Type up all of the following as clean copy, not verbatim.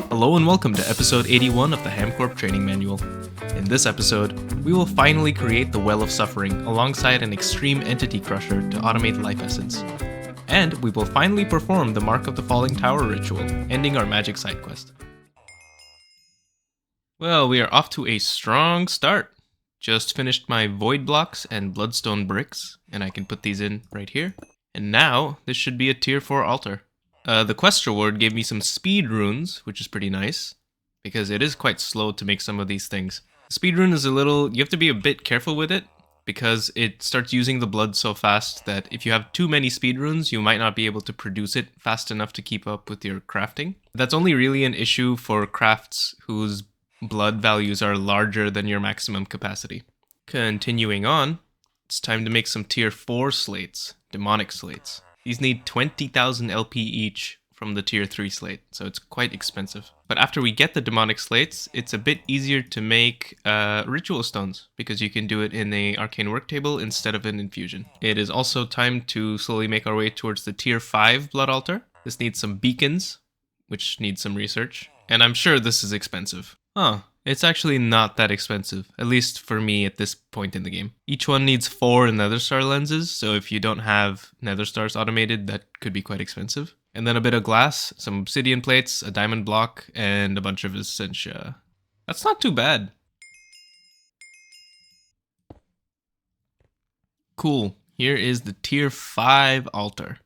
Hello and welcome to episode 81 of the HamCorp Training Manual. In this episode, we will finally create the Well of Suffering alongside an extreme entity crusher to automate life essence. And we will finally perform the Mark of the Falling Tower ritual, ending our magic side quest. Well, we are off to a strong start. Just finished my void blocks and bloodstone bricks, and I can put these in right here. And now, this should be a tier 4 altar. The quest reward gave me some speed runes, which is pretty nice, because it is quite slow to make some of these things. Speed rune is you have to be a bit careful with it, because it starts using the blood so fast that if you have too many speed runes, you might not be able to produce it fast enough to keep up with your crafting. That's only really an issue for crafts whose blood values are larger than your maximum capacity. Continuing on, it's time to make some tier 4 slates, demonic slates. These need 20,000 LP each from the tier 3 slate, so it's quite expensive. But after we get the demonic slates, it's a bit easier to make ritual stones, because you can do it in a arcane work table instead of an infusion. It is also time to slowly make our way towards the tier 5 blood altar. This needs some beacons, which needs some research, and I'm sure this is expensive. It's actually not that expensive, at least for me at this point in the game. Each one needs 4 nether star lenses, so if you don't have nether stars automated, that could be quite expensive. And then a bit of glass, some obsidian plates, a diamond block, and a bunch of essentia. That's not too bad. Cool, here is the tier 5 altar.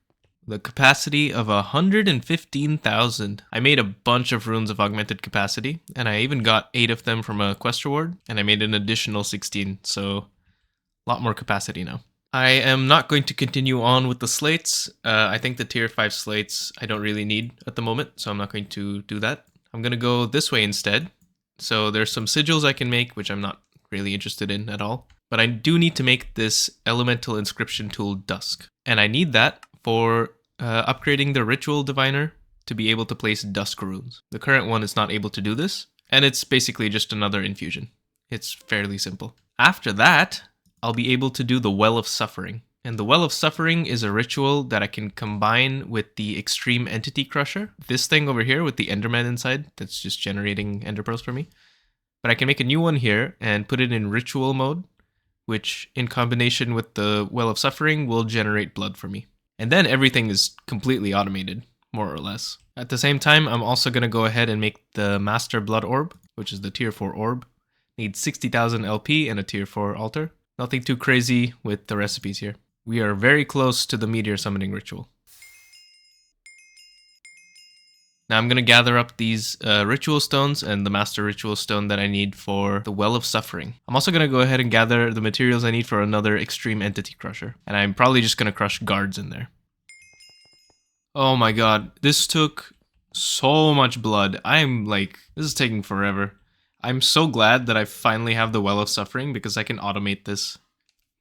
The capacity of 115,000. I made a bunch of runes of augmented capacity, and I even got 8 of them from a quest reward, and I made an additional 16, so a lot more capacity now. I am not going to continue on with the slates. I think the tier 5 slates I don't really need at the moment, so I'm not going to do that. I'm going to go this way instead. So there's some sigils I can make, which I'm not really interested in at all. But I do need to make this elemental inscription tool Dusk, and I need that for upgrading the ritual diviner to be able to place dusk runes. The current one is not able to do this, and it's basically just another infusion. It's fairly simple. After that, I'll be able to do the Well of Suffering. And the Well of Suffering is a ritual that I can combine with the Extreme Entity Crusher. This thing over here with the Enderman inside, that's just generating Ender Pearls for me. But I can make a new one here and put it in ritual mode, which in combination with the Well of Suffering will generate blood for me. And then everything is completely automated, more or less. At the same time, I'm also going to go ahead and make the Master Blood Orb, which is the tier 4 orb. Needs 60,000 LP and a tier 4 altar. Nothing too crazy with the recipes here. We are very close to the meteor summoning ritual. Now I'm going to gather up these ritual stones and the master ritual stone that I need for the Well of Suffering. I'm also going to go ahead and gather the materials I need for another extreme entity crusher. And I'm probably just going to crush guards in there. Oh my god, this took so much blood. This is taking forever. I'm so glad that I finally have the Well of Suffering because I can automate this.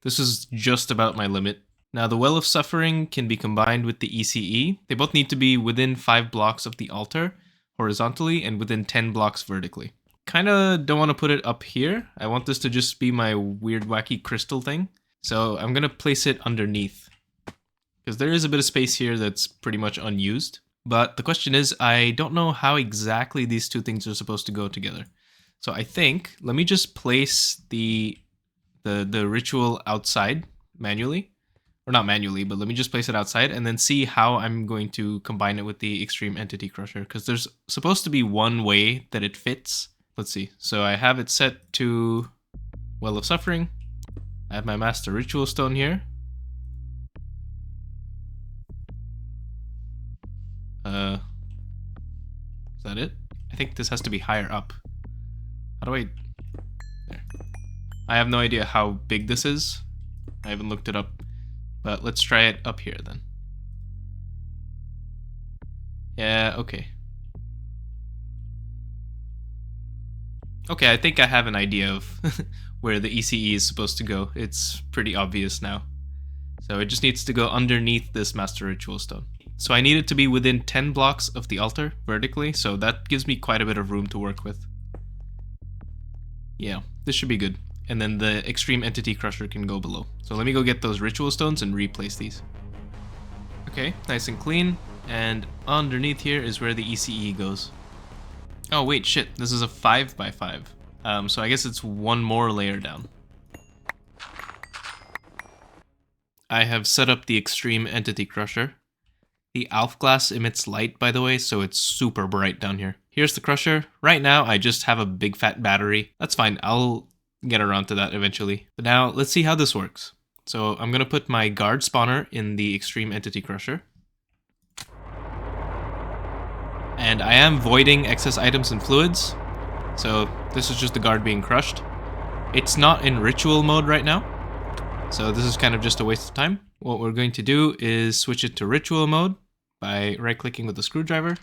This is just about my limit. Now, the Well of Suffering can be combined with the ECE. They both need to be within 5 blocks of the altar, horizontally, and within 10 blocks vertically. Kinda don't want to put it up here. I want this to just be my weird, wacky crystal thing. So I'm gonna place it underneath, because there is a bit of space here that's pretty much unused. But the question is, I don't know how exactly these two things are supposed to go together. So I think, let me just place the ritual outside manually. Or not manually, but let me just place it outside and then see how I'm going to combine it with the Extreme Entity Crusher. Because there's supposed to be one way that it fits. Let's see. So I have it set to Well of Suffering. I have my Master Ritual Stone here. Is that it? I think this has to be higher up. How do I... There. I have no idea how big this is. I haven't looked it up. But let's try it up here then. Yeah, okay. Okay, I think I have an idea of where the ECE is supposed to go. It's pretty obvious now. So it just needs to go underneath this Master Ritual Stone. So I need it to be within 10 blocks of the altar vertically, so that gives me quite a bit of room to work with. Yeah, this should be good. And then the Extreme Entity Crusher can go below. So let me go get those ritual stones and replace these. Okay, nice and clean. And underneath here is where the ECE goes. Oh wait, shit, this is a 5x5. So I guess it's one more layer down. I have set up the extreme entity crusher. The ALF glass emits light, by the way, so it's super bright down here. Here's the crusher. Right now, I just have a big fat battery. That's fine, I'll get around to that eventually. But now, let's see how this works. So I'm gonna put my guard spawner in the extreme entity crusher. And I am voiding excess items and fluids. So this is just the guard being crushed. It's not in ritual mode right now. So this is kind of just a waste of time. What we're going to do is switch it to ritual mode by right-clicking with the screwdriver.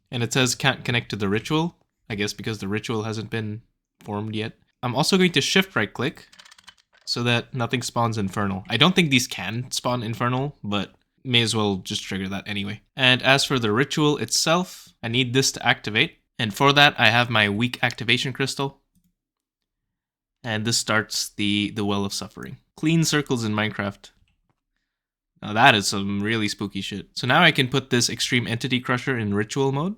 And it says can't connect to the ritual, I guess because the ritual hasn't been formed yet. I'm also going to shift right-click so that nothing spawns infernal. I don't think these can spawn infernal, but may as well just trigger that anyway. And as for the ritual itself, I need this to activate. And for that, I have my weak activation crystal. And this starts the Well of Suffering. Clean circles in Minecraft. Now that is some really spooky shit. So now I can put this extreme entity crusher in ritual mode.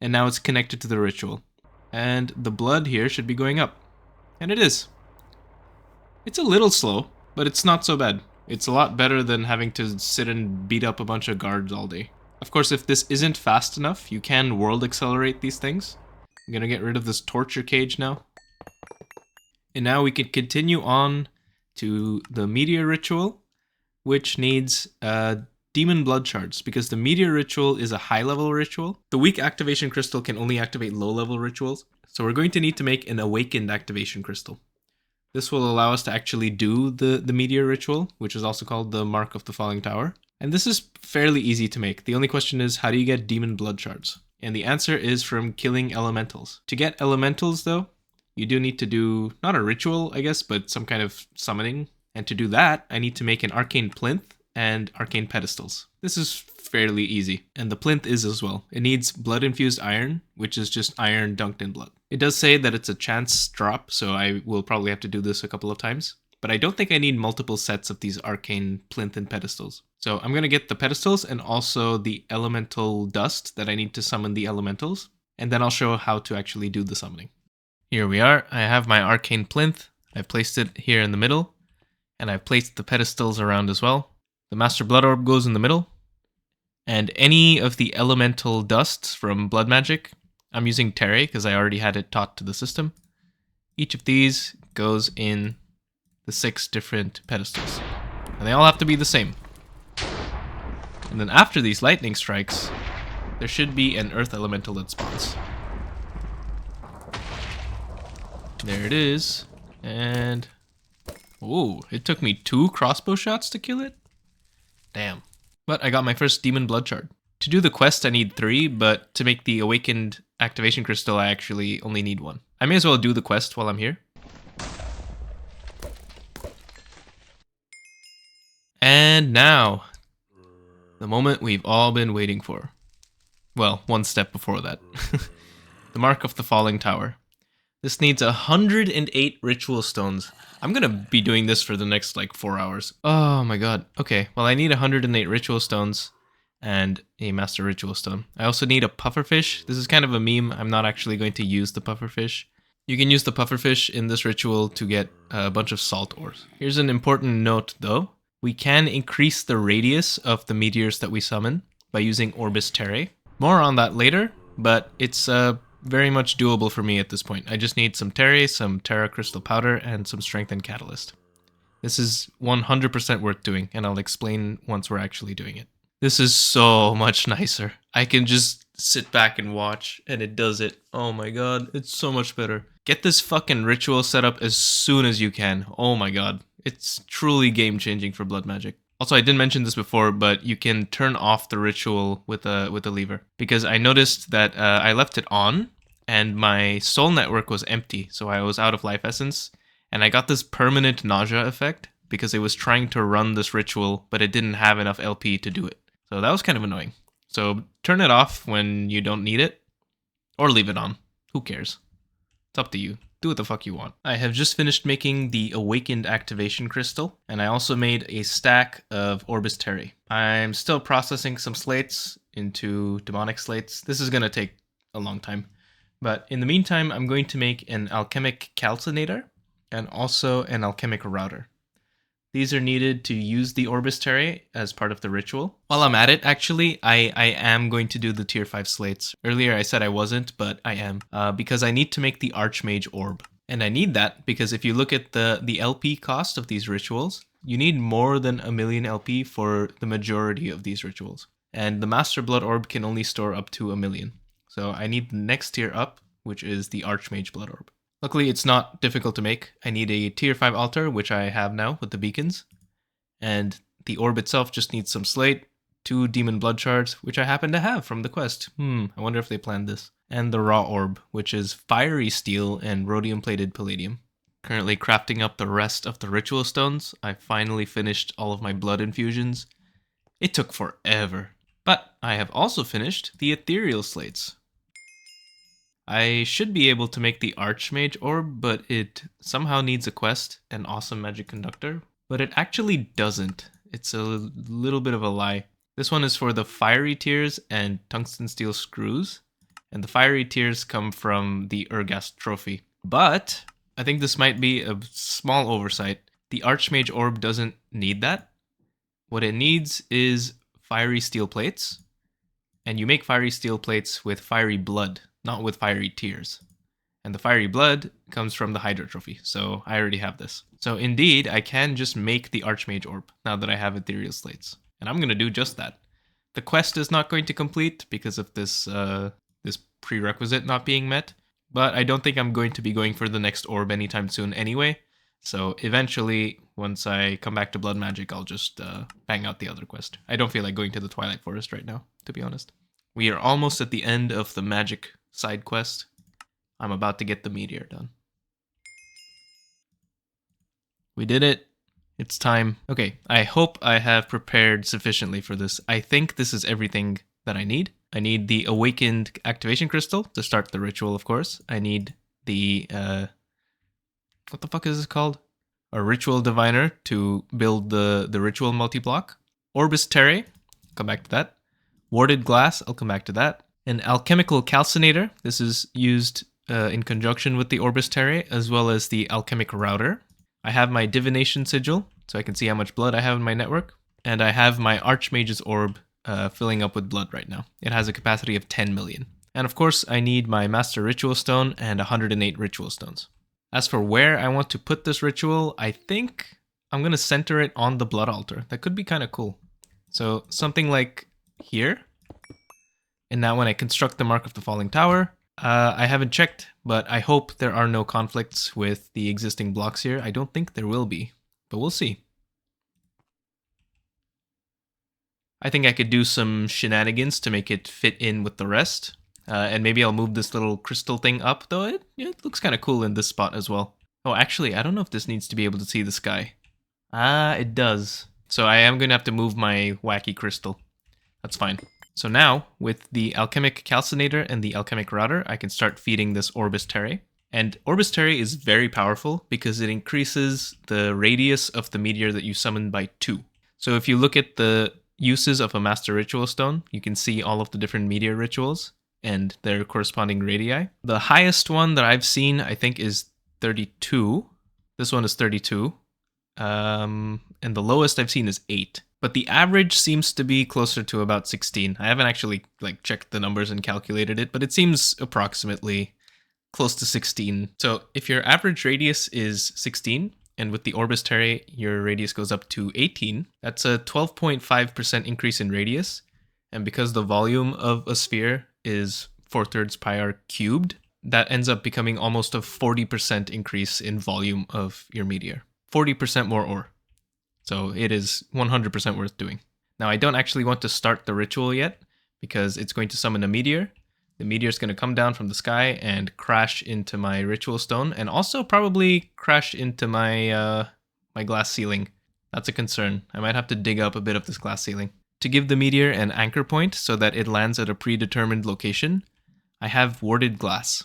And now it's connected to the ritual. And the blood here should be going up. And it is. It's a little slow, but it's not so bad. It's a lot better than having to sit and beat up a bunch of guards all day. Of course, if this isn't fast enough, you can world accelerate these things. I'm gonna get rid of this torture cage now. And now we can continue on to the meteor ritual, which needs demon blood shards, because the meteor ritual is a high-level ritual. The weak activation crystal can only activate low-level rituals, so we're going to need to make an awakened activation crystal. This will allow us to actually do the meteor ritual, which is also called the Mark of the Falling Tower. And this is fairly easy to make. The only question is, how do you get demon blood shards? And the answer is from killing elementals. To get elementals, though, you do need to do, not a ritual, I guess, but some kind of summoning. And to do that, I need to make an arcane plinth and arcane pedestals. This is fairly easy. And the plinth is as well. It needs blood-infused iron, which is just iron dunked in blood. It does say that it's a chance drop, so I will probably have to do this a couple of times. But I don't think I need multiple sets of these arcane plinth and pedestals. So I'm going to get the pedestals and also the elemental dust that I need to summon the elementals. And then I'll show how to actually do the summoning. Here we are. I have my arcane plinth. I've placed it here in the middle. And I've placed the pedestals around as well. The Master Blood Orb goes in the middle. And any of the elemental dusts from blood magic, I'm using Terre because I already had it taught to the system. Each of these goes in the 6 different pedestals. And they all have to be the same. And then after these lightning strikes, there should be an earth elemental that spawns. There it is. And ooh, it took me 2 crossbow shots to kill it? Damn. But I got my first demon blood shard. To do the quest I need 3, but to make the awakened activation crystal I actually only need 1. I may as well do the quest while I'm here. And now, the moment we've all been waiting for. Well, one step before that. The Mark of the Falling Tower. This needs 108 ritual stones. I'm gonna be doing this for the next like 4 hours. Oh my god. Okay, well I need 108 ritual stones and a master ritual stone. I also need a pufferfish. This is kind of a meme. I'm not actually going to use the pufferfish. You can use the pufferfish in this ritual to get a bunch of salt ores. Here's an important note though. We can increase the radius of the meteors that we summon by using Orbis Terrae. More on that later, but it's very much doable for me at this point. I just need some Terrae, some Terra Crystal Powder, and some Strength and Catalyst. This is 100% worth doing, and I'll explain once we're actually doing it. This is so much nicer. I can just sit back and watch, and it does it. Oh my god, it's so much better. Get this fucking ritual set up as soon as you can. Oh my god. It's truly game-changing for blood magic. Also, I didn't mention this before, but you can turn off the ritual with a lever. Because I noticed that I left it on, and my soul network was empty, so I was out of life essence. And I got this permanent nausea effect, because it was trying to run this ritual, but it didn't have enough LP to do it. So that was kind of annoying. So turn it off when you don't need it, or leave it on. Who cares? It's up to you. Do what the fuck you want. I have just finished making the Awakened Activation Crystal, and I also made a stack of Orbis Terrae. I'm still processing some slates, into demonic slates. This is going to take a long time. But in the meantime, I'm going to make an alchemic calcinator and also an alchemic router. These are needed to use the Orbis Terrae as part of the ritual. While I'm at it, actually, I am going to do the tier 5 slates. Earlier I said I wasn't, but I am, because I need to make the archmage orb. And I need that because if you look at the LP cost of these rituals, you need more than 1,000,000 LP for the majority of these rituals. And the Master Blood Orb can only store up to 1,000,000. So I need the next tier up, which is the Archmage Blood Orb. Luckily, it's not difficult to make. I need a tier 5 altar, which I have now with the beacons. And the orb itself just needs some slate, 2 demon blood shards, which I happen to have from the quest. I wonder if they planned this. And the raw orb, which is fiery steel and rhodium-plated palladium. Currently crafting up the rest of the ritual stones. I finally finished all of my blood infusions. It took forever. But I have also finished the ethereal slates. I should be able to make the Archmage Orb, but it somehow needs a quest, an awesome magic conductor. But it actually doesn't. It's a little bit of a lie. This one is for the fiery tears and tungsten steel screws. And the fiery tears come from the Urgast trophy. But I think this might be a small oversight. The Archmage Orb doesn't need that. What it needs is fiery steel plates. And you make fiery steel plates with fiery blood, not with fiery tears. And the fiery blood comes from the Hydra trophy, so I already have this. So indeed, I can just make the Archmage Orb now that I have ethereal slates. And I'm going to do just that. The quest is not going to complete because of this this prerequisite not being met, but I don't think I'm going to be going for the next orb anytime soon anyway. So eventually, once I come back to Blood Magic, I'll just bang out the other quest. I don't feel like going to the Twilight Forest right now, to be honest. We are almost at the end of the magic side quest. I'm about to get the meteor done. We did it. It's time. Okay, I hope I have prepared sufficiently for this. I think this is everything that I need. I need the awakened activation crystal to start the ritual, of course. I need the, what the fuck is this called? A ritual diviner to build the ritual multi-block. Orbis Terrae, come back to that. Warded glass, I'll come back to that. An alchemical calcinator, this is used in conjunction with the Orbis Terrae, as well as the alchemic router. I have my divination sigil, so I can see how much blood I have in my network. And I have my Archmage's orb filling up with blood right now. It has a capacity of 10 million. And of course, I need my Master Ritual Stone and 108 Ritual Stones. As for where I want to put this ritual, I think I'm going to center it on the blood altar. That could be kind of cool. So something like here. And now when I construct the Mark of the Falling Tower, I haven't checked, but I hope there are no conflicts with the existing blocks here. I don't think there will be, but we'll see. I think I could do some shenanigans to make it fit in with the rest. And maybe I'll move this little crystal thing up, though it looks kind of cool in this spot as well. Oh, actually, I don't know if this needs to be able to see the sky. Ah, it does. So I am going to have to move my wacky crystal. That's fine. So now, with the alchemic calcinator and the alchemic router, I can start feeding this Orbis Terrae. And Orbis Terrae is very powerful because it increases the radius of the meteor that you summon by 2. So if you look at the uses of a Master Ritual Stone, you can see all of the different meteor rituals and their corresponding radii. The highest one that I've seen, I think, is 32. This one is 32. And the lowest I've seen is 8. But the average seems to be closer to about 16. I haven't actually checked the numbers and calculated it, but it seems approximately close to 16. So if your average radius is 16, and with the Orbis Terrae, your radius goes up to 18, that's a 12.5% increase in radius. And because the volume of a sphere is 4/3 pi r cubed, that ends up becoming almost a 40% increase in volume of your meteor. 40% more ore. So it is 100% worth doing. Now I don't actually want to start the ritual yet because it's going to summon a meteor. The meteor is going to come down from the sky and crash into my ritual stone and also probably crash into my my glass ceiling. That's a concern. I might have to dig up a bit of this glass ceiling. To give the meteor an anchor point so that it lands at a predetermined location, I have warded glass.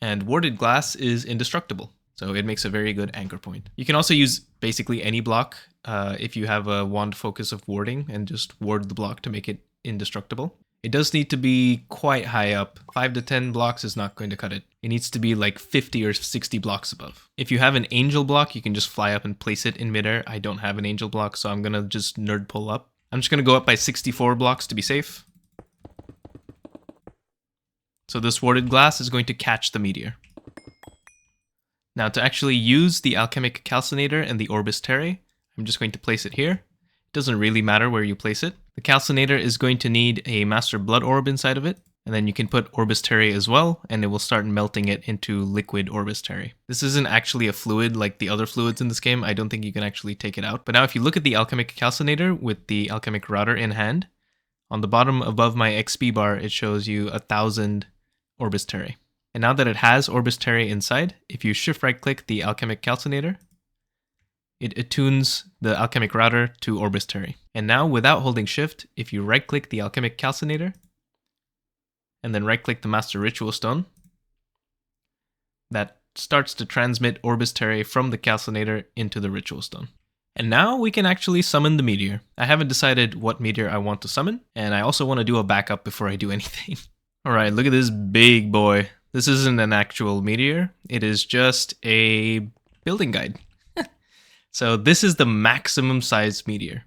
And warded glass is indestructible. So it makes a very good anchor point. You can also use basically any block if you have a wand focus of warding and just ward the block to make it indestructible. It does need to be quite high up. 5 to 10 blocks is not going to cut it. It needs to be like 50 or 60 blocks above. If you have an angel block, you can just fly up and place it in midair. I don't have an angel block, so I'm gonna just nerd pull up. I'm just gonna go up by 64 blocks to be safe. So this warded glass is going to catch the meteor. Now to actually use the alchemic calcinator and the orbis terrae, I'm just going to place it here. It doesn't really matter where you place it. The calcinator is going to need a master blood orb inside of it, and then you can put orbis terrae as well, and it will start melting it into liquid orbis terrae. This isn't actually a fluid like the other fluids in this game. I don't think you can actually take it out. But now if you look at the alchemic calcinator with the alchemic router in hand, on the bottom above my XP bar, it shows you 1000 orbis terrae. And now that it has orbis terrae inside, if you shift right click the alchemic calcinator, it attunes the alchemic router to orbis terrae. And now without holding shift, if you right click the alchemic calcinator, and then right click the master ritual stone, that starts to transmit orbis terrae from the calcinator into the ritual stone. And now we can actually summon the meteor. I haven't decided what meteor I want to summon, and I also want to do a backup before I do anything. Alright, look at this big boy. This isn't an actual meteor, it is just a building guide. So this is the maximum size meteor,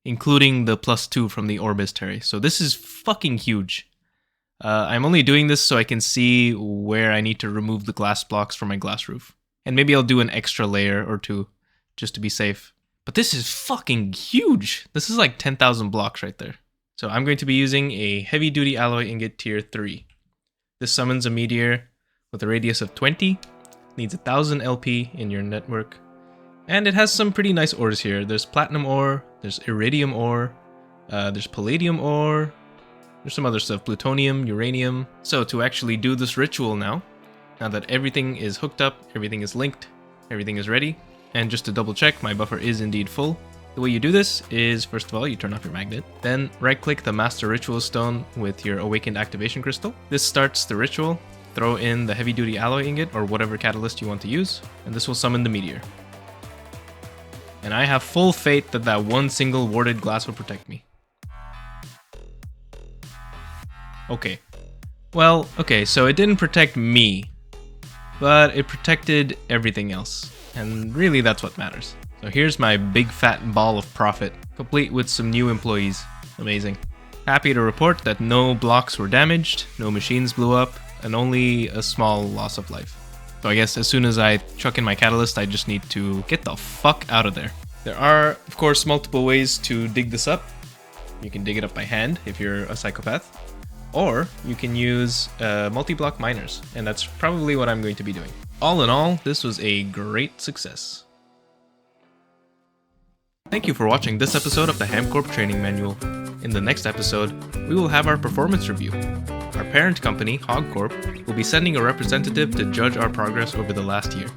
including the +2 from the orbis terrae. So this is fucking huge. I'm only doing this so I can see where I need to remove the glass blocks from my glass roof. And maybe I'll do an extra layer or two, just to be safe. But this is fucking huge! This is like 10,000 blocks right there. So I'm going to be using a heavy duty alloy ingot tier 3. This summons a meteor with a radius of 20, needs 1000 LP in your network, and it has some pretty nice ores here. There's platinum ore, there's iridium ore, there's palladium ore, there's some other stuff, plutonium, uranium. So to actually do this ritual now that everything is hooked up, everything is linked, everything is ready, and just to double check, my buffer is indeed full. The way you do this is, first of all, you turn off your magnet, then right-click the Master Ritual Stone with your Awakened Activation Crystal. This starts the ritual. Throw in the heavy-duty alloy ingot or whatever catalyst you want to use, and this will summon the meteor. And I have full faith that that one single warded glass will protect me. Okay. Well, okay, so it didn't protect me, but it protected everything else. And really, that's what matters. So here's my big fat ball of profit, complete with some new employees. Amazing. Happy to report that no blocks were damaged, no machines blew up, and only a small loss of life. So I guess as soon as I chuck in my catalyst, I just need to get the fuck out of there. There are, of course, multiple ways to dig this up. You can dig it up by hand if you're a psychopath, or you can use multi-block miners, and that's probably what I'm going to be doing. All in all, this was a great success. Thank you for watching this episode of the HamCorp Training Manual. In the next episode, we will have our performance review. Our parent company, HamCorp, will be sending a representative to judge our progress over the last year.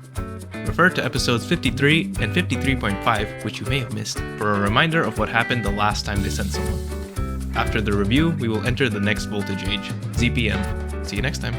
Refer to episodes 53 and 53.5, which you may have missed, for a reminder of what happened the last time they sent someone. After the review, we will enter the next voltage age, ZPM. See you next time.